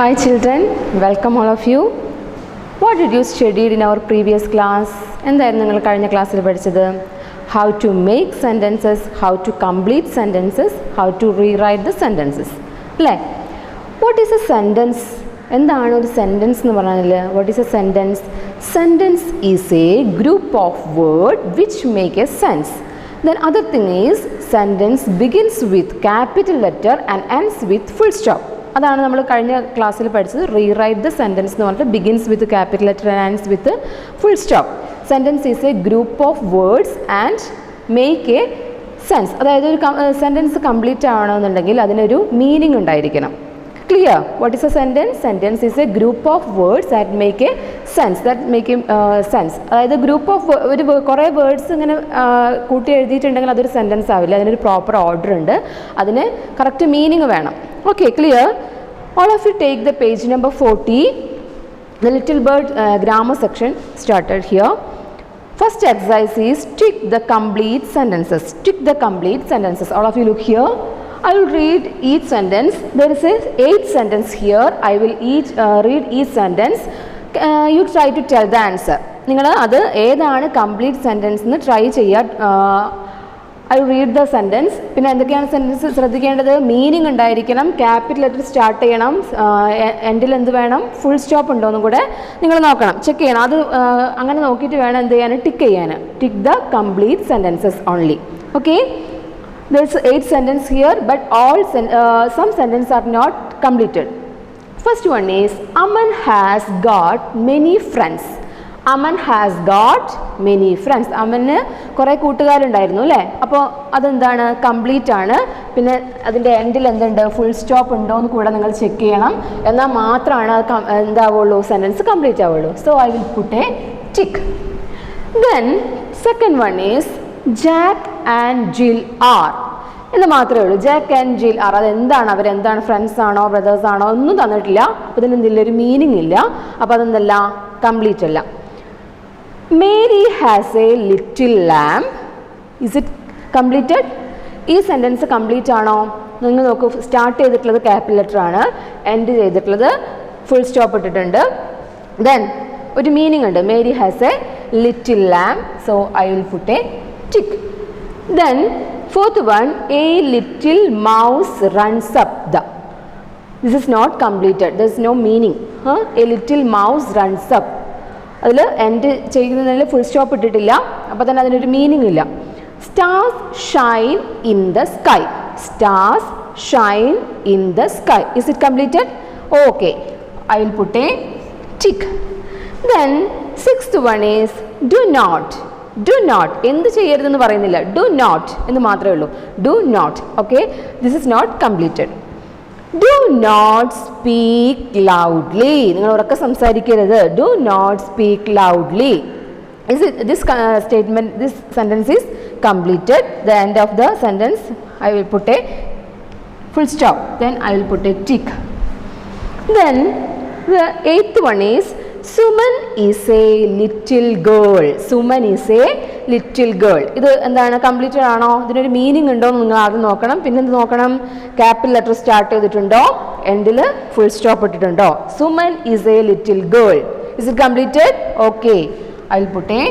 Hi children, welcome all of you. What did you study in our previous class? എന്തായിരുന്നു നിങ്ങൾ കഴിഞ്ഞ ക്ലാസ്സിൽ പഠിച്ചത്? How to make sentences, how to complete sentences, how to rewrite the sentences. അല്ലേ? What is a sentence? എന്താണ് ഒരു sentence എന്ന് പറഞ്ഞാൽ? What is a sentence? Sentence is a group of words which make a sense. Then other thing is sentence begins with capital letter and ends with full stop. അതാണ് നമ്മൾ കഴിഞ്ഞ ക്ലാസ്സിൽ പഠിച്ചത്. Rewrite the sentence എന്ന് പറഞ്ഞിട്ട് begins with capital letter and ends with full stop. Sentence is a group of words and make a sense. അതായത് ഒരു sentence complete ആവണമെന്നുണ്ടെങ്കിൽ അതിനൊരു മീനിങ് ഉണ്ടായിരിക്കണം. Clear? What is a sentence? Sentence is a group of words that make a sense, that make a sense. അതായത് group of ഒരു കുറേ words ഇങ്ങനെ കൂട്ടി എഴുതിയിട്ടുണ്ടെങ്കിൽ അതൊരു സെൻറ്റൻസ് ആവില്ല. അതിനൊരു പ്രോപ്പർ ഓർഡർ ഉണ്ട്, അതിന് കറക്റ്റ് മീനിങ് വേണം. Okay, clear? All of you take the page number 40. The little bird grammar section started here. First exercise is tick the complete sentences. Tick the complete sentences. All of you look here. I will read each sentence. There is a 8 sentence here. I will read each sentence. You try to tell the answer. നിങ്ങൾ അത് ഏതാണ് complete sentence എന്ന് try ചെയ്യുക. I read the sentence. പിന്നെ എന്തൊക്കെയാണ് sentence ശ്രദ്ധിക്കേണ്ടത്? Meaning ഉണ്ടായിരിക്കണം, capital letter start ചെയ്യണം, എൻഡിൽ എന്ത് വേണം, ഫുൾ സ്റ്റോപ്പ് ഉണ്ടോ എന്നും കൂടെ നിങ്ങൾ നോക്കണം, ചെക്ക് ചെയ്യണം. അത് അങ്ങനെ നോക്കിയിട്ട് വേണം എന്ത് ചെയ്യാൻ, ടിക്ക് ചെയ്യാൻ. Tick the complete sentences only. Okay, there is 8 sentences here, but some sentences are not completed. First one is Aman has got many friends. Aman has got many friends. Aman കുറേ കൂട്ടുകാരുണ്ടായിരുന്നു അല്ലേ? അപ്പോൾ അതെന്താണ്, കംപ്ലീറ്റ് ആണ്. പിന്നെ അതിൻ്റെ എൻഡിൽ എന്തുണ്ട്, ഫുൾ സ്റ്റോപ്പ് ഉണ്ടോ എന്ന് കൂടെ നിങ്ങൾ ചെക്ക് ചെയ്യണം. എന്നാൽ മാത്രമാണ് എന്താവുള്ളൂ, സെൻറ്റൻസ് കംപ്ലീറ്റ് ആവുള്ളൂ. So I will put a tick. Then second one is Jack and Jill are എന്ന് മാത്രമേ ഉള്ളൂ. ജാക്ക് ആൻഡ് ജിൽ ആർ, അതെന്താണ്, അവരെന്താണ്, ഫ്രണ്ട്സ് ആണോ ബ്രദേഴ്സ് ആണോ ഒന്നും തന്നിട്ടില്ല. അപ്പോൾ ഇതിനെന്തില്ല, ഒരു മീനിങ് ഇല്ല. അപ്പോൾ അതെന്തല്ല, കംപ്ലീറ്റ് അല്ല. Mary has a little lamb. Is it completed? ഈ സെൻറ്റൻസ് കംപ്ലീറ്റ് ആണോ? നിങ്ങൾ നോക്കൂ, സ്റ്റാർട്ട് ചെയ്തിട്ടുള്ളത് ക്യാപിറ്റൽ ലെറ്റർ ആണ്, എൻഡ് ചെയ്തിട്ടുള്ളത് ഫുൾ സ്റ്റോപ്പ് ഇട്ടിട്ടുണ്ട്. ദെൻ ഒരു മീനിങ് ഉണ്ട്, Mary has a little lamb. So I will put a tick. Then fourth one, a little mouse runs up the. This is not completed, there is no meaning. A little mouse runs up, അതിൽ end ചെയ്യുന്നതിൽ full stop ഇട്ടിട്ടില്ല. അപ്പോൾ തന്നെ അതിനൊരു meaning ഇല്ല. Stars shine in the sky. Stars shine in the sky. Is it completed? Okay, I will put a tick. Then sixth one is do not. Do not, എന്ത് ചെയ്യരുതെന്ന് പറയുന്നില്ല, do not എന്ന് മാത്രമേ ഉള്ളൂ. Do not. Okay, this is not completed. Do not speak loudly. നിങ്ങൾ ഉറക്കെ സംസാരിക്കരുത്. Do not speak loudly. This statement, this sentence is completed. The end of the sentence I will put A full stop. Then I will put a tick. Then the eighth one is Suman is a little girl. Suman is a little girl. ഇത് എന്താണ്, completed ആണോ? ഇതിനൊരു meaning ഉണ്ടോ എന്ന് നിങ്ങൾ ആദ്യം നോക്കണം. പിന്നെ എന്ത് നോക്കണം, ക്യാപിറ്റൽ ലെറ്റർ സ്റ്റാർട്ട് ചെയ്തിട്ടുണ്ടോ, എൻഡിൽ ഫുൾ സ്റ്റോപ്പ് ഇട്ടിട്ടുണ്ടോ. Suman is a little girl. Is it completed? Okay, I will put a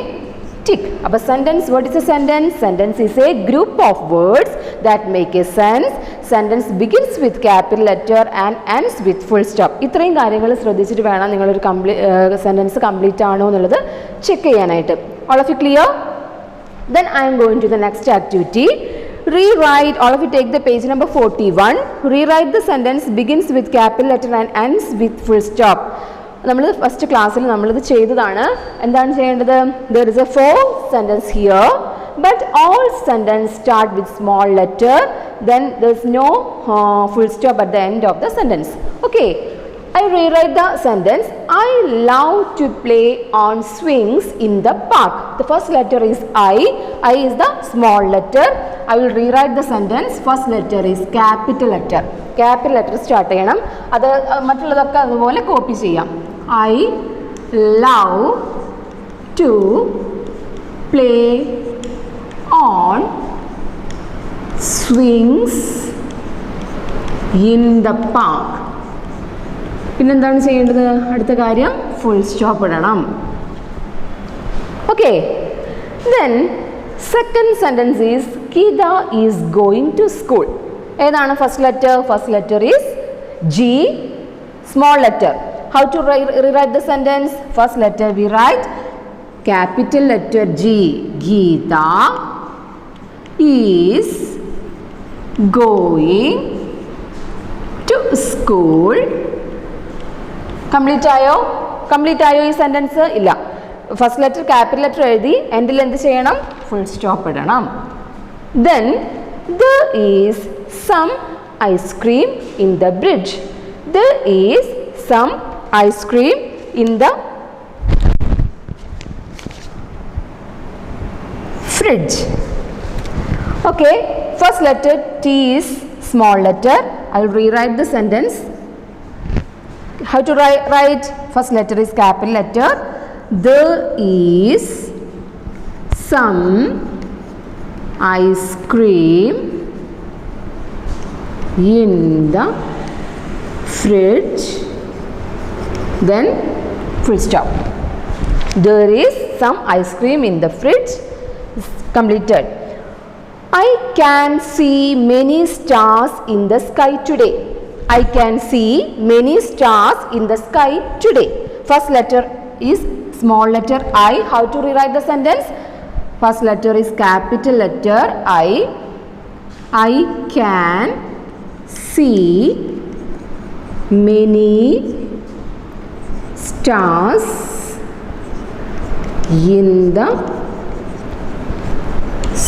tick. അപ്പോൾ sentence, what is a sentence? Sentence is a group of words that make a sense. Sentence begins with capital letter and ends with full stop. ഇത്രയും കാര്യങ്ങൾ ശ്രദ്ധിച്ചിട്ട് വേണം നിങ്ങളൊരു sentence complete ആണോ എന്നുള്ളത് check ചെയ്യാനായിട്ട്. All of you clear? Then I am going to the next activity. Rewrite. All of you take the page number 41. Rewrite the sentence begins with capital letter and ends with full stop. നമ്മൾ first ക്ലാസ്സിൽ നമ്മളിത് ചെയ്തതാണ്. എന്താണ് ചെയ്യേണ്ടത്? There is a 4 sentence here, but all sentence start with small letter. Then there is no full stop at the end of the sentence. Okay. I rewrite the sentence. I love to play on swings in the park. The first letter is I. I is the small letter. I will rewrite the sentence. First letter is capital letter. Capital letter start ചെയ്യണം. അത് മറ്റുള്ളതൊക്കെ അതുപോലെ copy ചെയ്യാം. I love to play on swings in the park. പിന്നെന്താണ് ചെയ്യേണ്ടത്? അടുത്ത കാര്യം full stop ഇടണം. Okay. Then second sentence is Geeta is going to school. ഏതാണ് first letter? First letter is G, small letter. How to rewrite the sentence? First letter we write capital letter G. Geeta is going to school. Complete ആയോ? Complete ആയോ ഈ sentence? ഇല്ല. First letter capital letter എഴുതി എൻഡിൽ എന്ത് ചെയ്യണം? Full stop ഇടണം. Then there is some ice cream in the fridge. There is some ice cream in the fridge. Okay, first letter T is small letter. I'll rewrite the sentence. How to write? First letter is capital letter. There is some ice cream in the fridge. Then full stop. There is some ice cream in the fridge. Completed. I can see many stars in the sky today. I can see many stars in the sky today. First letter is small letter I. How to rewrite the sentence? First letter is capital letter I. I can see many stars in the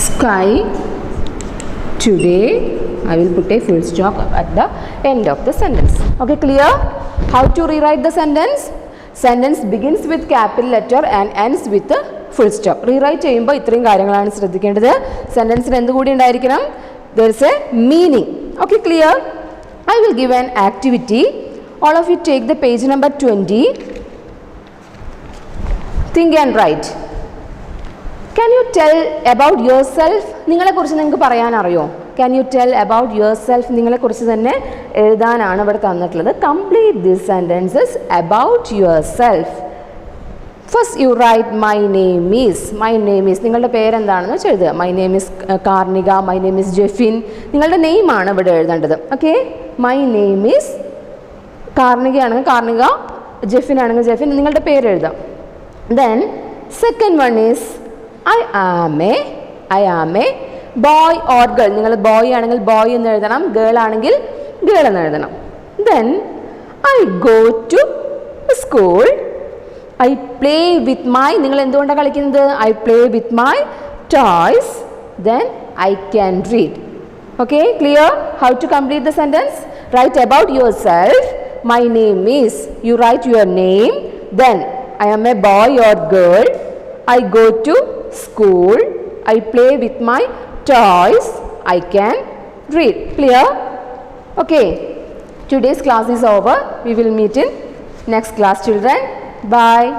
sky today. I will put a full stop at the end of the sentence. Okay, clear? How to rewrite the sentence? Sentence begins with capital letter and ends with a full stop. Rewrite ചെയ്യുമ്പോൾ ഇത്രയും കാര്യങ്ങളാണ് ശ്രദ്ധിക്കേണ്ടത്. സെൻറ്റൻസിന് എന്തുകൂടി ഉണ്ടായിരിക്കണം? There is a meaning. Okay, clear? I will give an activity. All of you take the page number 20. Think and write. Can you tell about yourself? നിങ്ങളെക്കുറിച്ച് നിങ്ങൾക്ക് പറയാൻ അറിയോ? Can you tell about yourself? നിങ്ങളെക്കുറിച്ച് തന്നെ എഴുതാനാണ് ഇവിടെ തന്നിട്ടുള്ളത്. Complete these sentences about yourself. First you write my name is. My name is. നിങ്ങളുടെ പേരെന്താണെന്ന് വെച്ച് എഴുതുക. My name is Karnika. My name is Jefin. നിങ്ങളുടെ നെയിമാണ് ഇവിടെ എഴുതേണ്ടത്. ഓക്കെ. My name is കാർണികയാണെങ്കിൽ കാർണിക, ജെഫിൻ ആണെങ്കിൽ ജെഫിൻ. നിങ്ങളുടെ പേര് എഴുതാം. Then second one is I am a boy or girl. നിങ്ങൾ ബോയ് ആണെങ്കിൽ ബോയ് എന്ന് എഴുതണം, ഗേൾ ആണെങ്കിൽ ഗേൾ എന്ന് എഴുതണം. Then I go to school. I play with my. നിങ്ങൾ എന്തുകൊണ്ടാണ് കളിക്കുന്നത്? I play with my toys. Then I can read. Okay, clear? How to complete the sentence? Write about yourself. My name is. You write your name. Then I am a boy or girl. I go to school. I play with my toys. I can read. Clear? Okay. Today's class is over. We will meet in next class, children. Bye.